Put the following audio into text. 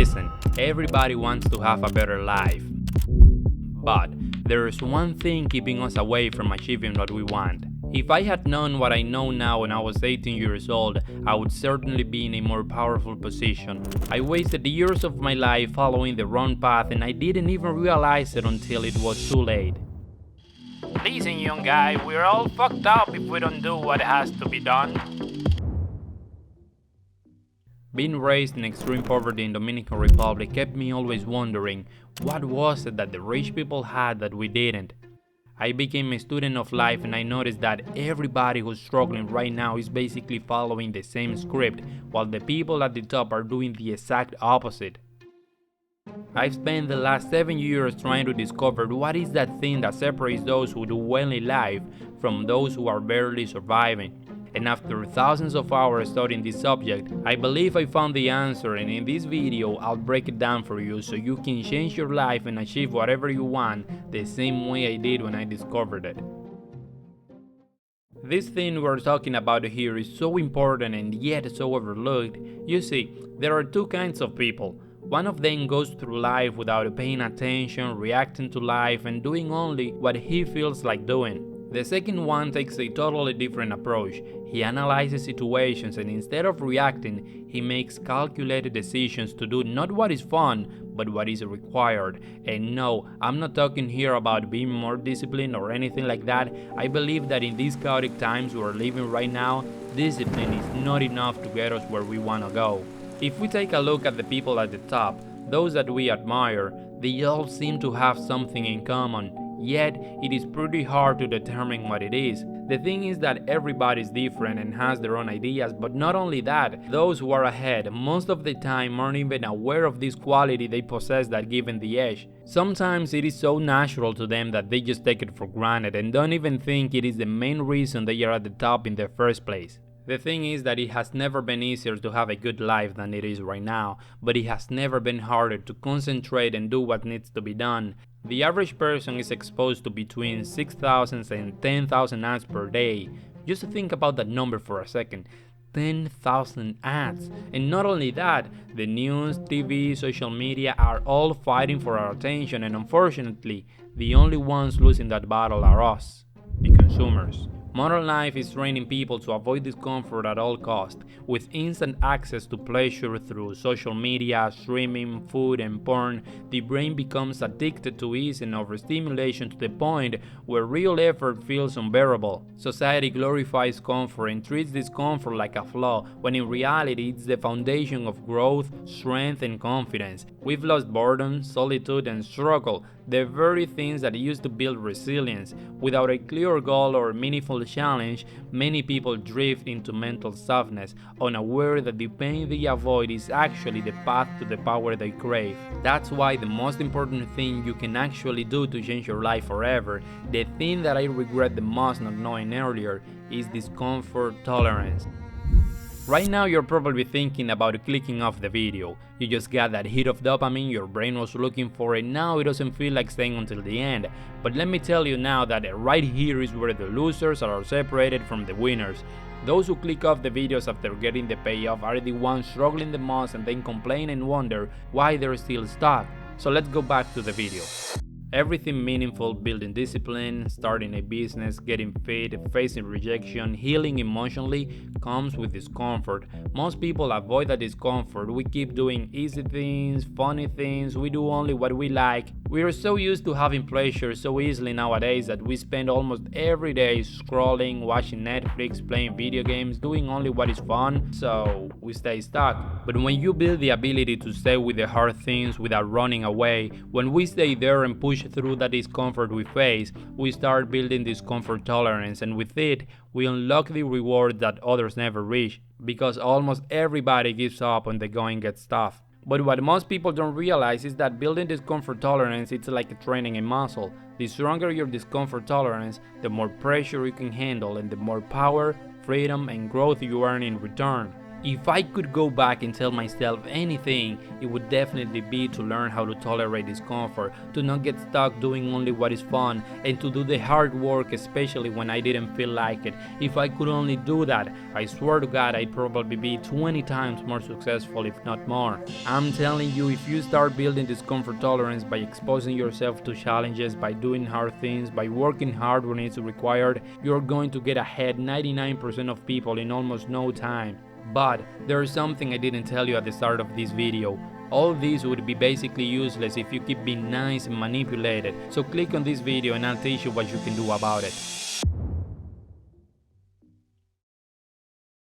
Listen, everybody wants to have a better life. But there is one thing keeping us away from achieving what we want. If I had known what I know now when I was 18 years old, I would certainly be in a more powerful position. I wasted years of my life following the wrong path and I didn't even realize it until it was too late. Listen, young guy, we're all fucked up if we don't do what has to be done. Being raised in extreme poverty in Dominican Republic kept me always wondering, what was it that the rich people had that we didn't? I became a student of life and I noticed that everybody who's struggling right now is basically following the same script, while the people at the top are doing the exact opposite. I've spent the last 7 years trying to discover what is that thing that separates those who do well in life from those who are barely surviving. And after thousands of hours studying this subject, I believe I found the answer, and in this video I'll break it down for you so you can change your life and achieve whatever you want the same way I did when I discovered it. This thing we're talking about here is so important and yet so overlooked. You see, there are two kinds of people. One of them goes through life without paying attention, reacting to life, and doing only what he feels like doing. The second one takes a totally different approach. He analyzes situations and instead of reacting, he makes calculated decisions to do not what is fun, but what is required. And no, I'm not talking here about being more disciplined or anything like that. I believe that in these chaotic times we're living right now, discipline is not enough to get us where we want to go. If we take a look at the people at the top, those that we admire, they all seem to have something in common. Yet, it is pretty hard to determine what it is. The thing is that everybody is different and has their own ideas, but not only that, those who are ahead most of the time aren't even aware of this quality they possess that give them the edge. Sometimes it is so natural to them that they just take it for granted and don't even think it is the main reason they are at the top in the first place. The thing is that it has never been easier to have a good life than it is right now, but it has never been harder to concentrate and do what needs to be done. The average person is exposed to between 6,000 and 10,000 ads per day. Just think about that number for a second. 10,000 ads. And not only that, the news, TV, social media are all fighting for our attention, and unfortunately, the only ones losing that battle are us, the consumers. Modern life is training people to avoid discomfort at all costs. With instant access to pleasure through social media, streaming, food, and porn, the brain becomes addicted to ease and overstimulation to the point where real effort feels unbearable. Society glorifies comfort and treats discomfort like a flaw, when in reality it's the foundation of growth, strength, and confidence. We've lost boredom, solitude, and struggle, the very things that used to build resilience. Without a clear goal or meaningful challenge, many people drift into mental softness, unaware that the pain they avoid is actually the path to the power they crave. That's why the most important thing you can actually do to change your life forever, the thing that I regret the most not knowing earlier, is discomfort tolerance. Right now you're probably thinking about clicking off the video. You just got that hit of dopamine your brain was looking for and now it doesn't feel like staying until the end. But let me tell you now that right here is where the losers are separated from the winners. Those who click off the videos after getting the payoff are the ones struggling the most and then complain and wonder why they're still stuck. So let's go back to the video. Everything meaningful, building discipline, starting a business, getting fit, facing rejection, healing emotionally, comes with discomfort. Most people avoid that discomfort. We keep doing easy things, funny things, we do only what we like. We are so used to having pleasure so easily nowadays that we spend almost every day scrolling, watching Netflix, playing video games, doing only what is fun, so we stay stuck. But when you build the ability to stay with the hard things without running away, when we stay there and push through that discomfort we face, we start building discomfort tolerance, and with it, we unlock the rewards that others never reach, because almost everybody gives up when the going gets tough. But what most people don't realize is that building discomfort tolerance is like training a muscle. The stronger your discomfort tolerance, the more pressure you can handle and the more power, freedom, and growth you earn in return. If I could go back and tell myself anything, it would definitely be to learn how to tolerate discomfort, to not get stuck doing only what is fun, and to do the hard work, especially when I didn't feel like it. If I could only do that, I swear to God I'd probably be 20 times more successful, if not more. I'm telling you, if you start building discomfort tolerance by exposing yourself to challenges, by doing hard things, by working hard when it's required, you're going to get ahead 99% of people in almost no time. But there is something I didn't tell you at the start of this video. All this would be basically useless if you keep being nice and manipulated. So click on this video and I'll teach you what you can do about it.